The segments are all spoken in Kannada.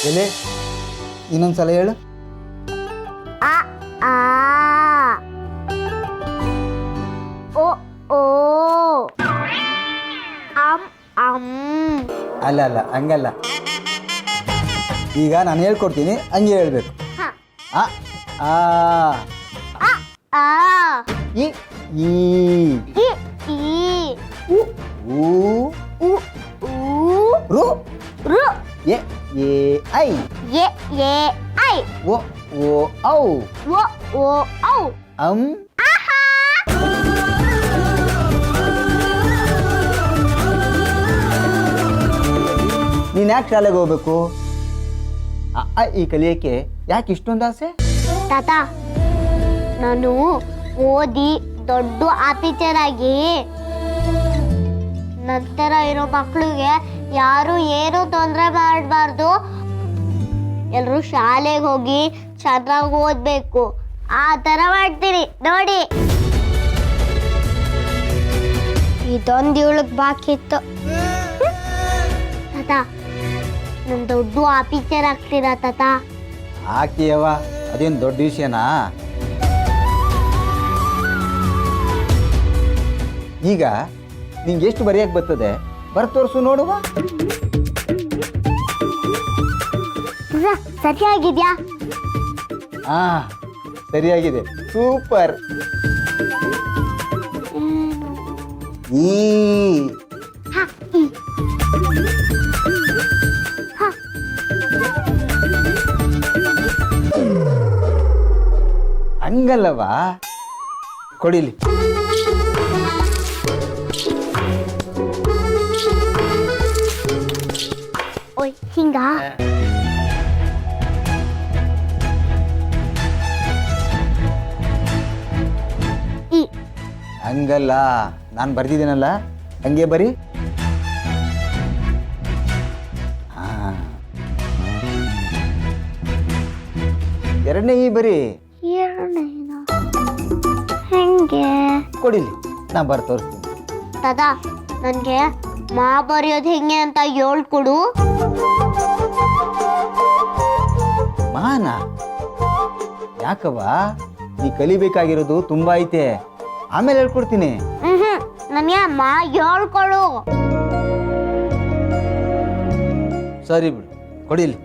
ಎಲೆ ಇನ್ನೊಂದ್ಸಲ ಹೇಳು. ಅ ಆ ಓ ಓ ಅಂ ಅಲ್ಲ ಅಲ್ಲ ಹಂಗಲ್ಲ. ಈಗ ನಾನು ಹೇಳ್ಕೊಡ್ತೀನಿ ಹಂಗೆ ಹೇಳ್ಬೇಕು. ಅ ಆ ಅ ಆ ಇ ಈ ಇ ಈ ಉ ಊ ಉ ಊ ರು ರು ಎ ಎ ಐ ಎ ಎ ಐ ಒ ಓ ಔ ಒ ಓ ಔ ಅಂ ಆಹಾ ನೀನು ಯಾಕೆ ಶಾಲೆಗೆ ಹೋಗ್ಬೇಕು? ಈ ಕಲಿಯೋಕ್ಕೆ ಯಾಕೆ ಇಷ್ಟೊಂದು ಆಸೆ? ತಾತ ನಾನು ಓದಿ ದೊಡ್ಡ ಆಫೀಸರ್ ಆಗಿ ನಂತರ ಇರೋ ಮಕ್ಕಳಿಗೆ ಯಾರು ಏನು ತೊಂದರೆ ಮಾಡಬಾರ್ದು, ಎಲ್ಲರೂ ಶಾಲೆಗೆ ಹೋಗಿ ಚೆನ್ನಾಗಿ ಓದಬೇಕು, ಆ ಥರ ಮಾಡ್ತೀನಿ ನೋಡಿ. ಇದೊಂದು ಇವಳಿಗೆ ಬಾಕಿ ಇತ್ತು. ತಾತ ನಾನು ದೊಡ್ಡ ಆಫೀಸರ್ ಆಗ್ತೀರಾ ತಾತ? ಹಾಕಿಯವ, ಅದೇನು ದೊಡ್ಡ ವಿಷಯನಾ? ಈಗ ನಿಂಗೆ ಎಷ್ಟು ಬರೆಯಕ್ಕೆ ಬರ್ತದೆ ಬರ್ ತೋರಿಸು ನೋಡುವ. ಸರಿಯಾಗಿದ್ಯಾ? ಹಾ ಸರಿಯಾಗಿದೆ, ಸೂಪರ್. ಈ ಹ, ಈ. ಹ. ಹಂಗಲ್ಲವಾ, ಕೊಡಿಲಿ. ಓಯ್ ಹಿಂಗ ಈ ಹಂಗಲ್ಲ, ನಾನು ಬರ್ದಿದ್ದೀನಲ್ಲ ಹಂಗೆ ಬರಿ. ಎರಡನೇ ಈ ಬರಿ. ಎರಡನೇನು ಹೆಂಗೆ? ಕೊಡಿಲಿ, ನಾ ಬರ್ ತೋರಿಸ್ತೀನಿ. ತಾತ ನನಗೆ ಮಾ ಬರೆಯೋದು ಹೆಂಗೆ ಅಂತ ಹೇಳ್ಕೊಡು. ಮಾನ ಯಾಕವ್ವ, ನೀ ಕಲಿಬೇಕಾಗಿರೋದು ತುಂಬಾ ಐತೆ, ಆಮೇಲೆ ಹೇಳ್ಕೊಡ್ತೀನಿ. ನನಗೆ ಮಾ ಹೇಳ್ಕೊಡು. ಸರಿ ಬಿಡು, ಕೊಡಿಲಿ.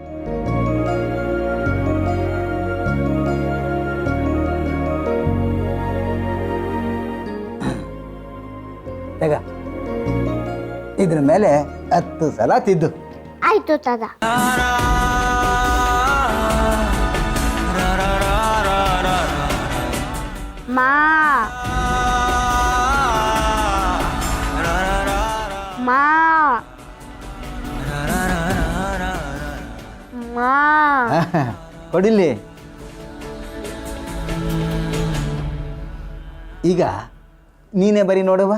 ತಗ, ಇದ್ರ ಮೇಲೆ 10 ಸಲ ತಿದ್ದು. ಆಯ್ತು ತಾತ. ಮಾ ಮಾ ಮಾ ಕೊಡಿಲಿ. ಈಗ ನೀನೇ ಬರಿ ನೋಡುವ.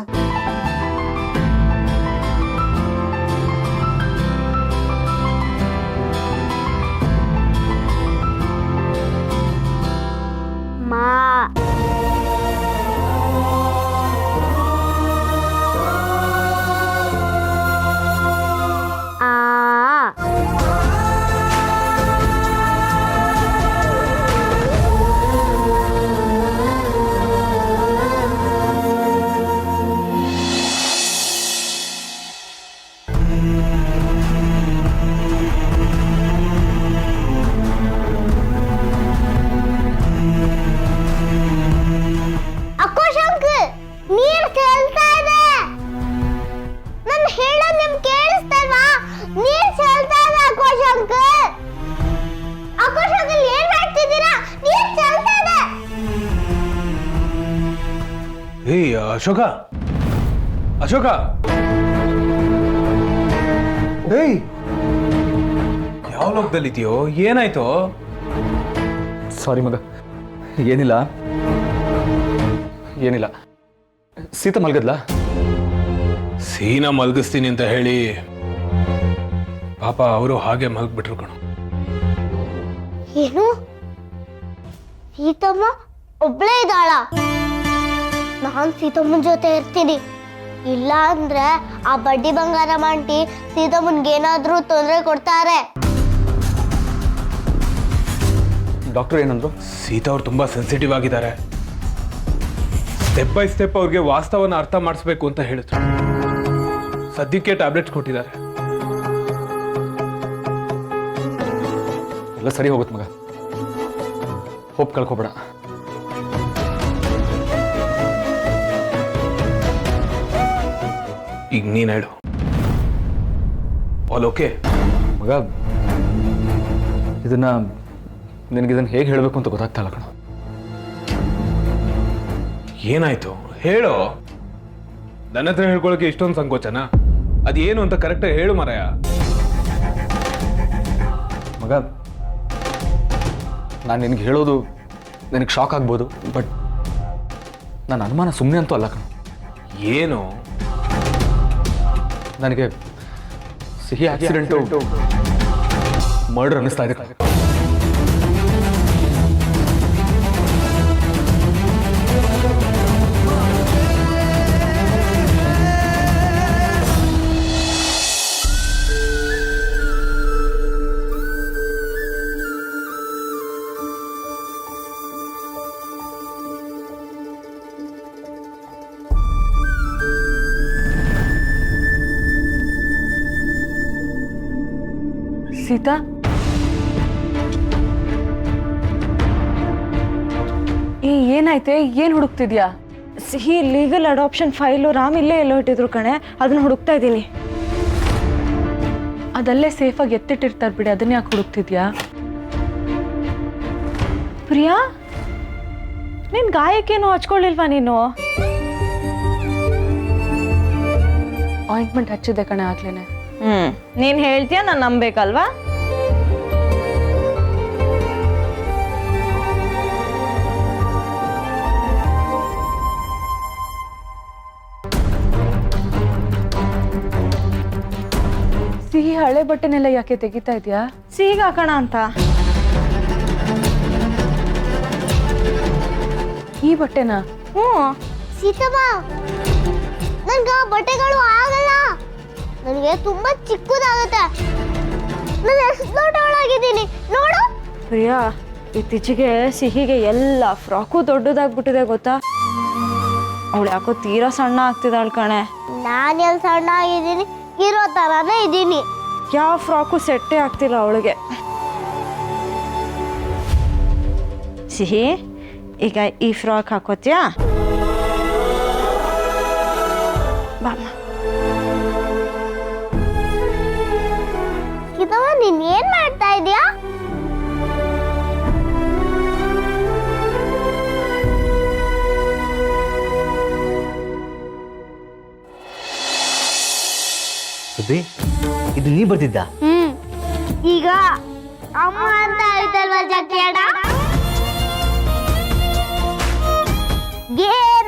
ಮಾ ಆ ಅಕ್ಕೋ ಶಂಕರ್, ನೀರ್ ಚೆಲ್ತಾ ಇದೆ. ನಾನು ಹೇಳೋದು ನಿಮ್ಗೆ ಕೇಳಿಸ್ತಾ ಇಲ್ವಾ? ನೀರ್ ಚೆಲ್ತಾ ಇದೆ ಅಕ್ಕೋ ಶಂಕರ್. ಅಕ್ಕೋ ಶಂಕರ್ ಏನ್ ಮಾಡ್ತಿದ್ದೀರಾ? ನೀರ್ ಚೆಲ್ತಾ ಇದೆ. ಏಯ್ ಅಶೋಕ, ಅಶೋಕ, ಏಯ್ ಯಾವ ಲೋಕದಲ್ಲಿದೆಯೋ? ಏನಾಯ್ತು? ಸಾರಿ ಮಗ, ಏನಿಲ್ಲ ಏನಿಲ್ಲ. ಸೀತಾ ಮಲ್ಗದ್ಲಾ? ಸೀನಾ ಮಲಗಿಸ್ತೀನಿ ಅಂತ ಹೇಳಿ ಪಾಪ ಅವರು ಹಾಗೆ ಮಲಗ್ಬಿಟ್ರು ಕಣು. ಏನು? ಸೀತಮ್ಮ ಒಬ್ಳೇ ಇದ್ದಾಳ? ನಾನ್ ಸೀತಮ್ಮನ ಜೊತೆ ಇರ್ತೀನಿ. ಇಲ್ಲ ಅಂದ್ರೆ ಆ ಬಡ್ಡಿ ಬಂಗಾರ ಆಂಟಿ ಸೀತಮ್ಮನ್ಗೆ ಏನಾದ್ರೂ ತೊಂದರೆ ಕೊಡ್ತಾರೆ. ಡಾಕ್ಟರ್ ಏನಂದ್ರು? ಸೀತಾ ಅವ್ರು ತುಂಬ ಸೆನ್ಸಿಟಿವ್ ಆಗಿದ್ದಾರೆ. ಸ್ಟೆಪ್ ಬೈ ಸ್ಟೆಪ್ ಅವ್ರಿಗೆ ವಾಸ್ತವನ ಅರ್ಥ ಮಾಡಿಸ್ಬೇಕು ಅಂತ ಹೇಳಿದ್ರು. ಸದ್ಯಕ್ಕೆ ಟ್ಯಾಬ್ಲೆಟ್ಸ್ ಕೊಟ್ಟಿದ್ದಾರೆ. ಎಲ್ಲ ಸರಿ ಹೋಗುತ್ತೆ ಮಗ, ಹೋಪ್ ಕಳ್ಕೊಬೇಡ. ಈಗ ನೀನು ಹೇಳು, ಆಲ್ ಓಕೆ? ಮಗ, ನಿನಗಿದನ್ನು ಹೇಗೆ ಹೇಳಬೇಕು ಅಂತ ಗೊತ್ತಾಗ್ತಾ ಇಲ್ಲ ಕಣ. ಏನಾಯ್ತು ಹೇಳು. ನನ್ನ ಹತ್ರ ಹೇಳ್ಕೊಳಕ್ಕೆ ಇಷ್ಟೊಂದು ಸಂಕೋಚನ? ಅದೇನು ಅಂತ ಕರೆಕ್ಟಾಗಿ ಹೇಳು ಮಾರಾಯ. ಮಗ, ನಾನು ನಿನಗೆ ಹೇಳೋದು ನಿನಗೆ ಶಾಕ್ ಆಗ್ಬೋದು, ಬಟ್ ನನ್ನ ಅನುಮಾನ ಸುಮ್ಮನೆ ಅಂತೂ ಅಲ್ಲ ಕಣ. ಏನು? ನನಗೆ ಸಿಹಿ ಆಕ್ಸಿಡೆಂಟು ಮರ್ಡರ್ ಅನ್ನಿಸ್ತಾ ಇದೆ ಕಣ. ಸೀತಾ, ಏನಾಯ್ತೆ? ಏನು ಹುಡುಕ್ತಿದ್ಯಾ? ಸಿಹಿ ಲೀಗಲ್ ಅಡಾಪ್ಷನ್ ಫೈಲು ರಾಮ್ ಇಲ್ಲೇ ಎಲ್ಲೋ ಇಟ್ಟಿದ್ರು ಕಣೆ, ಅದನ್ನ ಹುಡುಕ್ತಾ ಇದ್ದೀನಿ. ಅದಲ್ಲೇ ಸೇಫಾಗಿ ಎತ್ತಿಟ್ಟಿರ್ತಾರೆ ಬಿಡಿ, ಅದನ್ನ ಯಾಕೆ ಹುಡುಕ್ತಿದ್ಯಾ? ಪ್ರಿಯಾ, ನಿನ್ ಗಾಯಕ್ಕೇನು ಹಚ್ಕೊಳ್ಳಿಲ್ವಾ ನೀನು? ಆಯಿಂಟ್ಮೆಂಟ್ ಹಚ್ಚಿದೆ ಕಣೆ ಆಗ್ಲೇನೆ. ನೀನ್ ಹೇಳ್ತೀಯ, ನಾನು ನಂಬೇಕಲ್ವಾ? ಸಿಹಿ ಹಳೆ ಬಟ್ಟೆನೆಲ್ಲ ಯಾಕೆ ತೆಗಿತಾ ಇದೆಯಾ? ಸಿಹಿಗೆ ಹಾಕೋಣ ಅಂತ. ಈ ಬಟ್ಟೆನಾ? ಸೀತಮ್ಮ, ನನ್ಗೆ ಆ ಬಟ್ಟೆಗಳು ಆಗಲ್ಲ. ನನಗೆ ತುಂಬಾ ಚಿಕ್ಕದಾಗುತ್ತೆ. ನಾನು ಎಷ್ಟು ದೊಡ್ಡವಳಾಗಿದ್ದೀನಿ ನೋಡು. ಪ್ರಿಯಾ, ಇತ್ತೀಚೆಗೆ ಸಿಹಿಗೆ ಎಲ್ಲ ಫ್ರಾಕು ದೊಡ್ಡದಾಗ್ಬಿಟ್ಟಿದೆ ಗೊತ್ತಾ? ಅವಳು ಯಾಕೋ ತೀರಾ ಸಣ್ಣ ಆಗ್ತಿದ್ದಾಳು ಕಣೆ. ನಾನು ಎಲ್ಲಿ ಸಣ್ಣ ಆಗಿದ್ದೀನಿ, ಇರೋ ಥರನೇ ಇದ್ದೀನಿ. ಯಾವ ಫ್ರಾಕು ಸೆಟ್ಟೇ ಆಗ್ತಿಲ್ಲ ಅವಳಿಗೆ. ಸಿಹಿ, ಈಗ ಈ ಫ್ರಾಕ್ ಹಾಕೋತ್ಯಾ? ಬಾಮ್ಮ. ಸೀತಮ್ಮ, ನೀನ್ ಏನ್ ಮಾಡ್ತಾ ಇದೀಯಾ? ಸುದ್ದಿ, ಇದು ನೀ ಬರ್ತಿದ್ದ? ಈಗ ಅಮ್ಮ ಅಂತ ಆಯ್ತಲ್ವಾ ಜಗ್ಗೇಡ?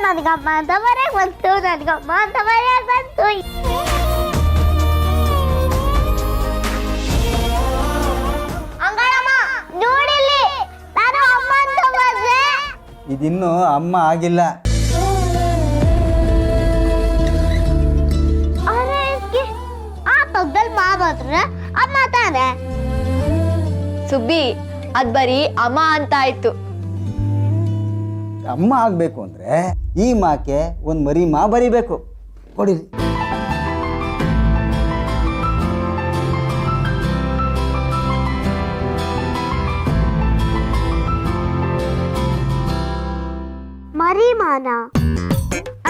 ನನಗಮ್ಮ ಅಂತ ಬರೆಯಕ್ ಬಂತು, ನನಗಮ್ಮ ಅಂತ ಬರೆಯಕ್ ಬಂತು. ಅಂಗಳಮ್ಮ ನೋಡಿಲ್ಲಿ, ನಾನು ಅಮ್ಮ ಅಂತ ಬರ್ದೆ. ಇದಿನ್ನೂ ಅಮ್ಮ ಆಗಿಲ್ಲ. ಆ ಪಕ್ಕದಲ್ಲಿ ಮಾತ್ರ ಅಮ್ಮ ತಾನೆ. ಸುಬ್ಬಿ, ಅದ್ ಬರೀ ಅಮ್ಮ ಅಂತ ಆಯ್ತು. ಅಮ್ಮ ಆಗ್ಬೇಕು ಅಂದ್ರೆ ಈ ಮಾಕೆ ಒಂದ್ ಮರಿ ಮಾ ಬರಿಬೇಕು. ಕೊಡಿ. ಮರಿಮಾನ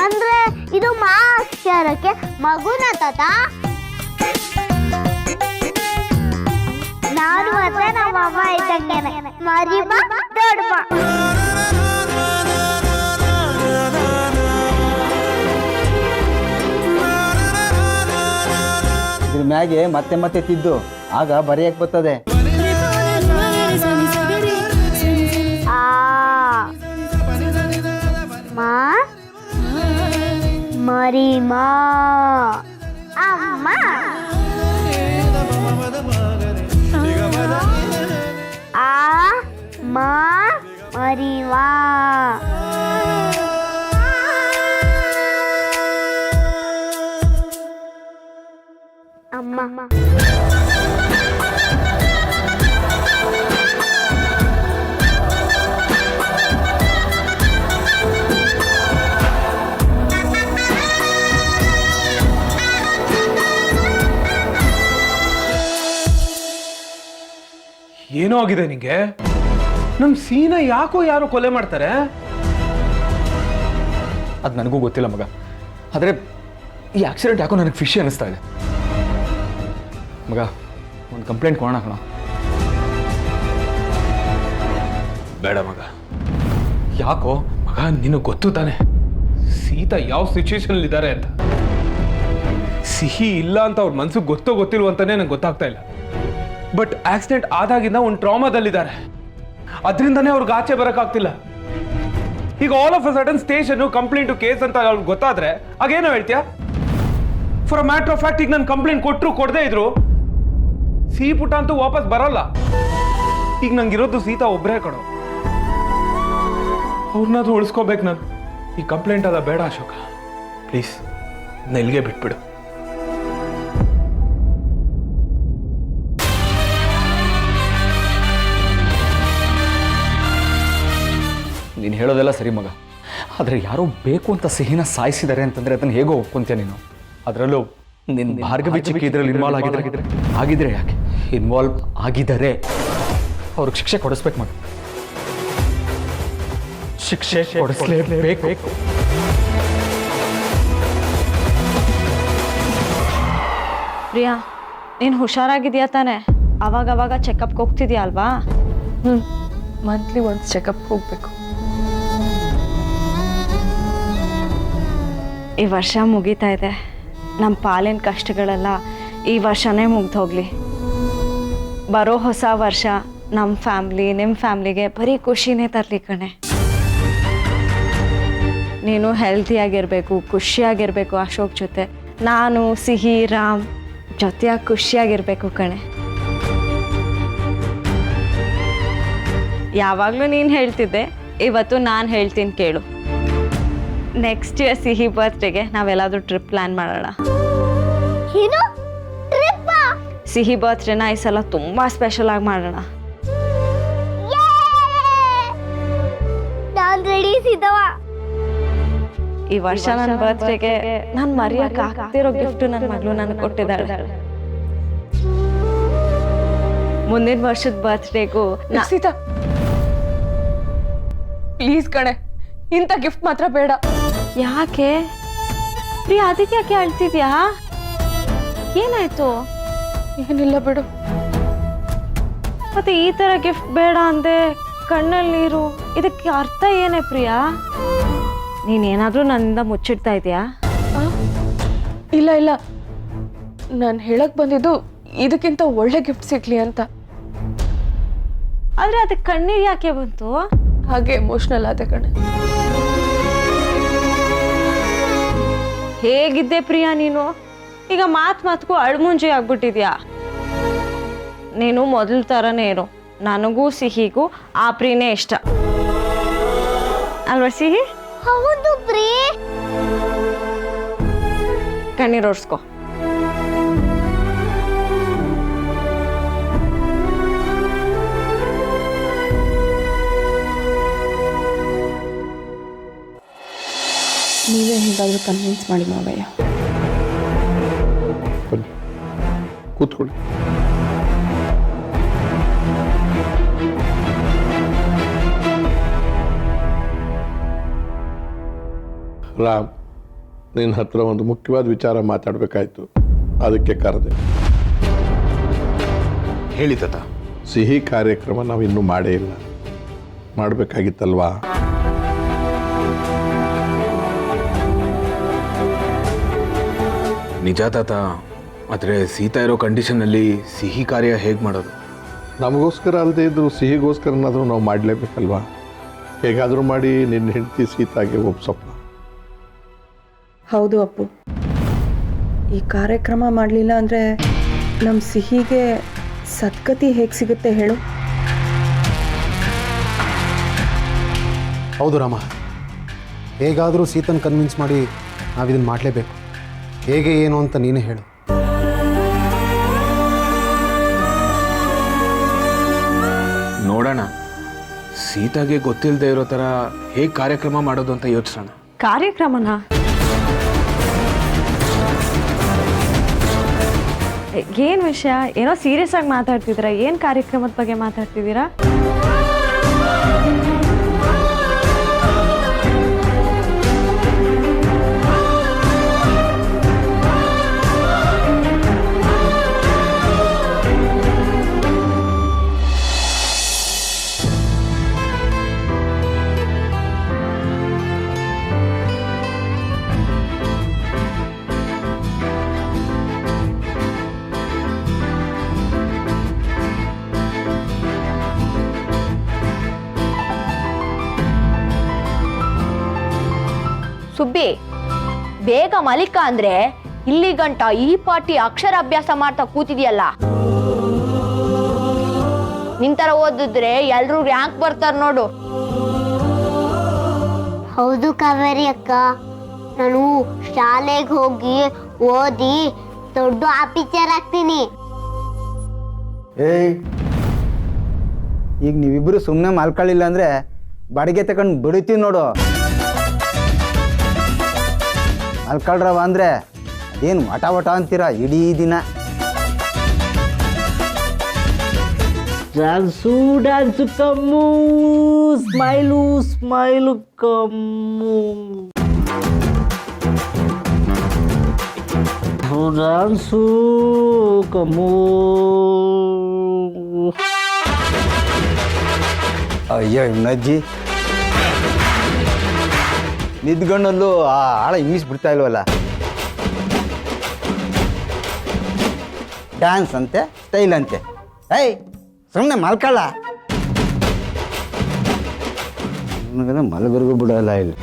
ಅಂದ್ರೆ ಇದು ಮಾ ಅಕ್ಷರಕ್ಕೆ ಮಗುನ ತಾತ. ನಾನು ಮತ್ತೆ ನಮ್ಮ ಅಮ್ಮ ಇದ್ದಂಗೆನೆ ಮರಿಮಾ ದೊಡ್ಡಮ್ಮ. ಇದ್ರ ಮ್ಯಾಗೆ ಮತ್ತೆ ಮತ್ತೆ ತಿದ್ದು ಆಗ ಬರೆಯಕ್ ಬರ್ತದೆ. ಮಾ ಮರಿಮಾ ಅಮ್ಮ. ಆ ಮಾ ಮರಿಮಾ. ಅಮ್ಮ. ಏನೋ ಆಗಿದೆ ನಿಂಗೆ? ನಮ್ ಸೀನಾ ಯಾಕೋ ಯಾರೋ ಕೊಲೆ ಮಾಡ್ತಾರೆ? ಅದು ನನಗೂ ಗೊತ್ತಿಲ್ಲ ಮಗ. ಆದರೆ ಈ ಆಕ್ಸಿಡೆಂಟ್ ಯಾಕೋ ನನಗೆ ಫಿಶಿ ಅನ್ನಿಸ್ತಾ ಇದೆ ಮಗ. ಒಂದು ಕಂಪ್ಲೇಂಟ್ ಕೊಡೋಣ ಕಣ. ಬೇಡ ಮಗ. ಯಾಕೋ ಮಗ, ನಿನಗೆ ಗೊತ್ತು ತಾನೆ ಸೀತಾ ಯಾವ ಸಿಚುವೇಶನ್ ಇದ್ದಾರೆ ಅಂತ. ಸಿಹಿ ಇಲ್ಲ ಅಂತ ಅವ್ರ ಮನ್ಸಿಗೆ ಗೊತ್ತೋ ಗೊತ್ತಿಲ್ವ ಅಂತಾನೆ ನಂಗೆ ಗೊತ್ತಾಗ್ತಾ ಇಲ್ಲ. ಬಟ್ ಆಕ್ಸಿಡೆಂಟ್ ಆದಾಗಿಂದ ಒಂದು ಟ್ರಾಮಾದಲ್ಲಿದ್ದಾರೆ. ಅದರಿಂದನೇ ಅವ್ರಿಗೆ ಆಚೆ ಬರೋಕ್ಕಾಗ್ತಿಲ್ಲ. ಈಗ all of a sudden station complaint case ಅಂತ ಅವ್ರಿಗೆ ಗೊತ್ತಾದ್ರೆ ಆಗೇನೋ ಹೇಳ್ತೀಯಾ? For a matter of fact ಈಗ ನಾನು ಕಂಪ್ಲೇಂಟ್ ಕೊಟ್ಟರು ಕೊಡದೇ ಇದ್ರು ಸಿಹಿ ಪುಟ್ಟ ಅಂತೂ ವಾಪಸ್ ಬರೋಲ್ಲ. ಈಗ ನಂಗಿರೋದು ಸೀತಾ ಒಬ್ಬರೇ ಕಣೋ. ಅವ್ರನ್ನಾದ್ರೂ ಉಳಿಸ್ಕೋಬೇಕು ನಾನು. ಈ ಕಂಪ್ಲೇಂಟ್ ಅದ ಬೇಡ ಅಶೋಕ, ಪ್ಲೀಸ್ ಇಲ್ಲಿಗೆ ಬಿಟ್ಬಿಡು. ನೀನು ಹೇಳೋದೆಲ್ಲ ಸರಿ ಮಗ. ಆದರೆ ಯಾರೋ ಬೇಕು ಅಂತ ಸಿಹಿನ ಸಾಯಿಸಿದ್ದಾರೆ ಅಂತಂದರೆ ಅದನ್ನು ಹೇಗೋ ಒಪ್ಕೊಂತೀಯ ನೀನು? ಅದರಲ್ಲೂ ನಿನ್ನ ಭಾರ್ಗವಿ ಚಿಕ್ಕಿ ಇದರಲ್ಲಿ ಇನ್ವಾಲ್ವ್ ಆಗಿದ್ರೆ ಯಾಕೆ ಇನ್ವಾಲ್ವ್ ಆಗಿದ್ದಾರೆ ಅವ್ರಿಗೆ ಶಿಕ್ಷೆ ಕೊಡಿಸ್ಬೇಕು ಮಗ. ಶಿಕ್ಷೆ ಕೊಡಿಸ್ಲೇಬೇಕು. ಪ್ರಿಯಾ, ನೀನು ಹುಷಾರಾಗಿದೆಯಾ ತಾನೆ? ಅವಾಗ ಚೆಕಪ್ಗೆ ಹೋಗ್ತಿದ್ಯಾ ಅಲ್ವಾ? ಮಂತ್ಲಿ ಒಂದು ಚೆಕಪ್ ಹೋಗ್ಬೇಕು. ಈ ವರ್ಷ ಮುಗೀತಾ ಇದೆ. ನಮ್ಮ ಪಾಲಿನ ಕಷ್ಟಗಳೆಲ್ಲ ಈ ವರ್ಷನೇ ಮುಗ್ದು ಹೋಗ್ಲಿ. ಬರೋ ಹೊಸ ವರ್ಷ ನಮ್ಮ ಫ್ಯಾಮ್ಲಿ ನಿಮ್ಮ ಫ್ಯಾಮ್ಲಿಗೆ ಬರೀ ಖುಷಿನೇ ತರಲಿ ಕಣೆ. ನೀನು ಹೆಲ್ತಿಯಾಗಿರಬೇಕು, ಖುಷಿಯಾಗಿರಬೇಕು ಅಶೋಕ್ ಜೊತೆ. ನಾನು ಸಿಹಿ ರಾಮ್ ಜೊತೆಯಾಗಿ ಖುಷಿಯಾಗಿರಬೇಕು ಕಣೆ. ಯಾವಾಗಲೂ ನೀನು ಹೇಳ್ತಿದ್ದೆ, ಇವತ್ತು ನಾನು ಹೇಳ್ತೀನಿ ಕೇಳು. ನೆಕ್ಸ್ಟ್ ಇಯರ್ ಸಿಹಿ ಬರ್ತ್ಡೇಗೆ ನಾವೆಲ್ಲಾದ್ರೂ ಟ್ರಿಪ್ ಪ್ಲಾನ್ ಮಾಡೋಣ. ಏನು ಟ್ರಿಪ್? ಸಿಹಿ ಬರ್ತ್ಡೇನ ಈ ಸಲ ತುಂಬಾ ಸ್ಪೆಷಲ್ ಆಗಿ ಮಾಡೋಣ. ನಾನು ರೆಡಿ ಸಿದ್ಧವ. ಈ ವರ್ಷ ನನ್ನ ಬರ್ತ್ಡೇಗೆ ನಾನು ಮರೆಯಕ್ಕೆ ಆಗ್ತಿರೋ ಗಿಫ್ಟ್ ನನ್ನ ಮಗಳು ನನಗೆ ಕೊಟ್ಟಿದ್ದಾಳೆ. ಮುಂದಿನ ವರ್ಷದ ಬರ್ತ್ಡೇಗೂ ಸೀತಾ ಪ್ಲೀಸ್ ಕಣೆ, ಇಂಥ ಗಿಫ್ಟ್ ಮಾತ್ರ ಬೇಡ. ಯಾಕೆ ಪ್ರಿಯಾ, ಅದಕ್ಕೆ ಯಾಕೆ ಅಳ್ತಿದ್ಯಾ? ಏನಾಯ್ತು? ಏನಿಲ್ಲ ಬಿಡು. ಮತ್ತೆ ಈ ತರ ಗಿಫ್ಟ್ ಬೇಡ ಅಂದೆ, ಕಣ್ಣಲ್ಲಿ ನೀರು, ಇದಕ್ಕೆ ಅರ್ಥ ಏನೇ ಪ್ರಿಯಾ? ನೀನೇನಾದ್ರೂ ನನ್ನಿಂದ ಮುಚ್ಚಿಡ್ತಾ ಇದೆಯಾ? ಇಲ್ಲ, ನಾನು ಹೇಳಕ್ ಬಂದಿದ್ದು ಇದಕ್ಕಿಂತ ಒಳ್ಳೆ ಗಿಫ್ಟ್ ಸಿಗ್ಲಿ ಅಂತ. ಆದ್ರೆ ಅದಕ್ಕೆ ಕಣ್ಣೀರು ಯಾಕೆ ಬಂತು? ಹಾಗೆ ಎಮೋಷನಲ್ ಆದ ಕಣೆ. ಹೇಗಿದ್ದೆ ಪ್ರಿಯಾ ನೀನು? ಈಗ ಮಾತ್ಗೂ ಅಳ್ಮುಂಜಿ ಆಗ್ಬಿಟ್ಟಿದ್ಯಾ. ನೀನು ಮೊದಲ ಥರನೇ ಇರು. ನನಗೂ ಸಿಹಿಗೂ ಆ ಪ್ರೀನೇ ಇಷ್ಟ ಅಲ್ವಾ ಸಿಹಿ? ಹೌದು ಪ್ರೀ. ಕಣ್ಣೀರು ಒರ್ಸ್ಕೊ. ನೀವೇ ಹೇಗಾದರೂ ಕನ್ವಿನ್ಸ್ ಮಾಡಿ ಮಾವಯ್ಯ. ಬನ್ನಿ ಕೂತ್ಕೊಳ್ಳಿ. ರಾಮ್, ನಿನ್ನ ಹತ್ರ ಒಂದು ಮುಖ್ಯವಾದ ವಿಚಾರ ಮಾತಾಡಬೇಕಾಯ್ತು, ಅದಕ್ಕೆ ಕರೆದೆ. ಹೇಳಿ ತಾತ. ಸಿಹಿ ಕಾರ್ಯಕ್ರಮ ನಾವು ಇನ್ನೂ ಮಾಡೇ ಇಲ್ಲ, ಮಾಡಬೇಕಾಗಿತ್ತಲ್ವಾ? ನಿಜ ತಾತ, ಆದರೆ ಸೀತಾ ಇರೋ ಕಂಡೀಷನಲ್ಲಿ ಸಿಹಿ ಕಾರ್ಯ ಹೇಗೆ ಮಾಡೋದು? ನಮಗೋಸ್ಕರ ಅಲ್ಲದೆ ಇದ್ದರೂ ಸಿಹಿಗೋಸ್ಕರನಾದರೂ ನಾವು ಮಾಡಲೇಬೇಕಲ್ವಾ? ಹೇಗಾದರೂ ಮಾಡಿ ನಿನ್ನ ಹೆಂಡತಿ ಸೀತಾಗೆ ಒಪ್ಸಪ್ಪ. ಹೌದು ಅಪ್ಪು, ಈ ಕಾರ್ಯಕ್ರಮ ಮಾಡಲಿಲ್ಲ ಅಂದರೆ ನಮ್ಮ ಸಿಹಿಗೆ ಸದ್ಗತಿ ಹೇಗೆ ಸಿಗುತ್ತೆ ಹೇಳು? ಹೌದು ರಾಮ, ಹೇಗಾದರೂ ಸೀತನ್ ಕನ್ವಿನ್ಸ್ ಮಾಡಿ ನಾವಿದನ್ನು ಮಾಡಲೇಬೇಕು. ಹೇಗೆ ಏನು ಅಂತ ನೀನೇ ಹೇಳು. ನೋಡೋಣ, ಸೀತಾಗೆ ಗೊತ್ತಿಲ್ಲದೆ ಇರೋ ಥರ ಹೇಗೆ ಕಾರ್ಯಕ್ರಮ ಮಾಡೋದು ಅಂತ ಯೋಚಿಸೋಣ. ಕಾರ್ಯಕ್ರಮನ ಏನು ವಿಷಯ? ಏನೋ ಸೀರಿಯಸ್ ಆಗಿ ಮಾತಾಡ್ತಿದ್ದೀರಾ? ಏನು ಕಾರ್ಯಕ್ರಮದ ಬಗ್ಗೆ ಮಾತಾಡ್ತಿದ್ದೀರಾ? ಸುಬ್ಬಿ, ಬೇಗ ಮಲಿಕ ಅಂದ್ರೆ ಇಲ್ಲಿ ಗಂಟ ಈ ಪಾಟಿ ಅಕ್ಷರಾಭ್ಯಾಸ ಮಾಡ್ತಾ ಕೂತಿದ್ಯಲ್ಲ. ನಿಂತರ ಓದಿದ್ರೆ ಎಲ್ರೂ ರ್ಯಾಂಕ್ ಬರ್ತಾರ ನೋಡು. ಹೌದು ಕಾವೇರಿ ಅಕ್ಕ, ನಾನು ಶಾಲೆಗೆ ಹೋಗಿ ಓದಿ ದೊಡ್ಡ ಆಫೀಸರ್ ಆಗ್ತೀನಿ. ಏಯ್, ಈಗ ನೀವಿಬ್ಬರು ಸುಮ್ಮನೆ ಮಲ್ಕೊಳ್ಳಿಲ್ಲ ಅಂದರೆ ಬಾಡಿಗೆ ತಗೊಂಡು ಬಡಿತೀವಿ ನೋಡು. ಮಲ್ಕೊಳ್ರವ ಅಂದರೆ ಅದೇನು ವಟ ವಟ ಅಂತೀರ ಇಡೀ ದಿನ. Dance dance come, smile smile come. Dance come. ಅಯ್ಯೋ ನಜ್ಜಿ, ನಿದ್ಗಣ್ಣಲ್ಲೂ ಆ ಆಳ ಇಂಗ್ಲೀಷ್ ಬಿಡ್ತಾ ಇಲ್ವಲ್ಲ. ಡ್ಯಾನ್ಸ್ ಅಂತೆ, ಸ್ಟೈಲ್ ಅಂತೆ. ಏಯ್, ಸುಮ್ಮನೆ ಮಲ್ಕೊಳ್ಳ. ನನಗೆ ಮಲಗರಿಗೂ ಬಿಡಲ್ಲ ಇಲ್ಲಿ.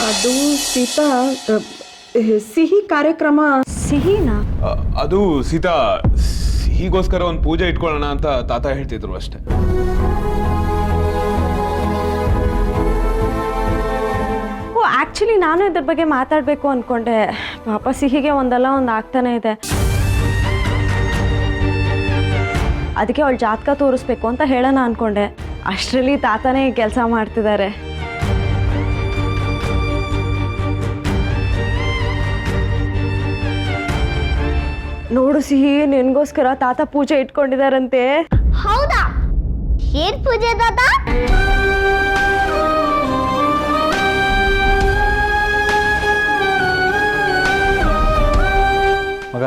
ಅದು ಸೀತಾ, ಸಿಹಿ ಕಾರ್ಯಕ್ರಮ. ಸಿಹಿನಾ? ಅದು ಸೀತಾ, ಸಿಹಿಗೋಸ್ಕರ ಒಂದು ಪೂಜೆ ಇಟ್ಕೊಳ್ಳೋಣ ಅಂತ ತಾತ ಹೇಳ್ತಿದ್ರು ಅಷ್ಟೇ. ಓ, ಆ್ಯಕ್ಚುಲಿ ನಾನು ಇದ್ರ ಬಗ್ಗೆ ಮಾತಾಡಬೇಕು ಅಂದ್ಕೊಂಡೆ. ಪಾಪ ಸಿಹಿಗೆ ಒಂದಲ್ಲ ಒಂದು ಆಗ್ತಾನೆ ಇದೆ. ಅದಕ್ಕೆ ಅವಳು ಜಾತಕ ತೋರಿಸ್ಬೇಕು ಅಂತ ಹೇಳೋಣ ಅಂದ್ಕೊಂಡೆ. ಅಷ್ಟರಲ್ಲಿ ತಾತನೇ ಕೆಲಸ ಮಾಡ್ತಿದ್ದಾರೆ. ನೋಡು ಸಿಹಿ, ನಿನ್ಗೋಸ್ಕರ ತಾತ ಪೂಜೆ ಇಟ್ಕೊಂಡಿದಾರಂತೆ. ಹೌದಾ? ಏನ್ ಪೂಜೆ ತಾತ? ಮಗ,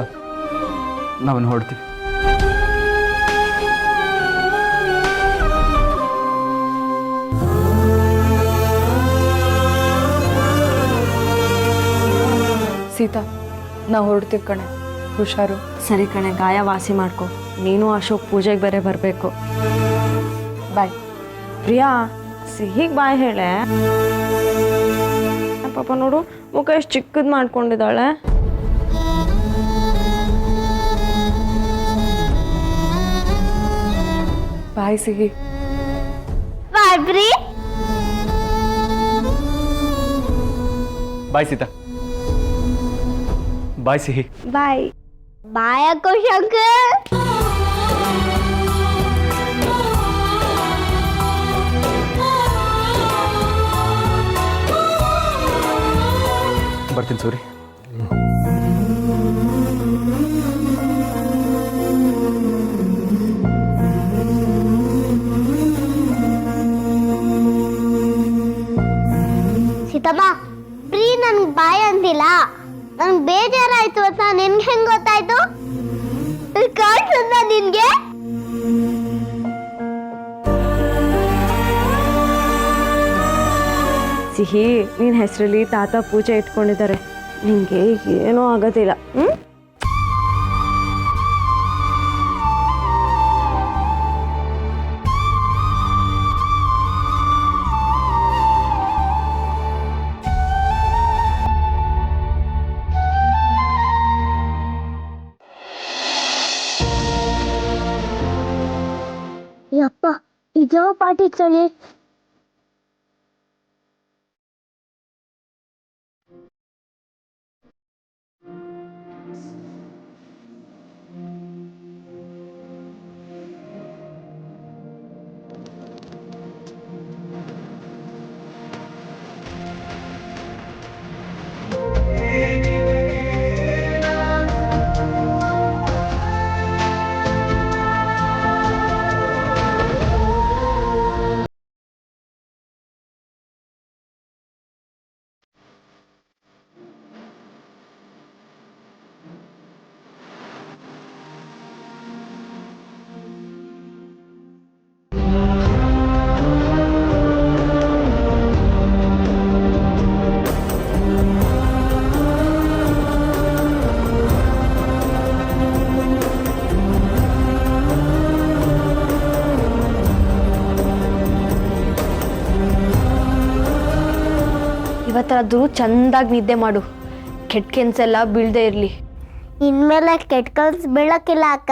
ನಾವನ್ನು ಹೊಡ್ತೀವಿ. ಸೀತಾ, ನಾವು ಹೊರಡ್ತೀವಿ ಕಣೆ, ಹುಷಾರು. ಸರಿ ಕಣೆ, ಗಾಯ ವಾಸಿ ಮಾಡ್ಕೊ. ನೀನು ಅಶೋಕ್ ಪೂಜೆಗೆ ಬೇರೆ ಬರಬೇಕು. ಬಾಯ್. ಪ್ರಿಯಾ, ಸಿಹಿಗೆ ಬಾಯ್ ಹೇಳೆ. ಪಾಪ ನೋಡು, ಮುಖ ಎಷ್ಟು ಚಿಕ್ಕದು ಮಾಡ್ಕೊಂಡಿದ್ದಾಳೆ. ಬಾಯ್ ಸಿಹಿ. ಬಾಯ್ ಪ್ರೀ. ಬಾಯ್ ಸೀತಾ. ಬಾಯ್ ಸಿಹಿ. ಬಾಯ್. ಬಾಯ್ ಅಕ್ಕೋ ಶಂಕರ್. ಬರ್ತೀನಿ ಸೂರಿ. ಸೀತಮ್ಮ, ಪ್ರೀ ನನ್ಗೆ ಬಾಯ್ ಅಂದಿಲ್ಲ. ನನ್ಗೆ ಬೇಜಾರಾಯ್ತು ಅಂತ ನಿನ್ಗೆ ಹೆಂಗ್ ಗೊತ್ತಾಯ್ತು? ಕಾಣಿಸುತ್ತ ನಿನ್ಗೆ? ಸಿಹಿ, ನಿನ್ನ ಹೆಸರಲ್ಲಿ ತಾತ ಪೂಜೆ ಇಟ್ಕೊಂಡಿದ್ದಾರೆ. ನಿಂಗೆ ಏನೂ ಆಗೋದಿಲ್ಲ. ಯಪ್ಪ, ಇದೋ ಪಾಟಿ ಚಳಿ. ಇವತ್ತಾದ್ರೂ ಚಂದಾಗಿ ನಿದ್ದೆ ಮಾಡು, ಕೆಟ್ಟ ಕೆನ್ಸೆಲ್ಲ ಬೀಳದೆ ಇರಲಿ. ಇನ್ಮೇಲೆ ಕೆಟ್ಟ ಕನ್ಸು ಬೀಳಕ್ಕಿಲ್ಲ ಅಕ್ಕ.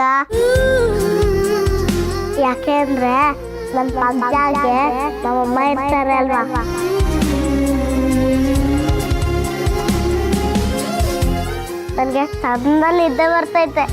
ಯಾಕೆ ಅಂದ್ರೆ ನನ್ನ ಪಕ್ಕದಾಗೆ ನಮ್ಮಮ್ಮ ಇರ್ತಾರೆ ಅಲ್ವಾ. ನನಗೆ ಚಂದ ನಿದ್ದೆ ಬರ್ತೈತೆ.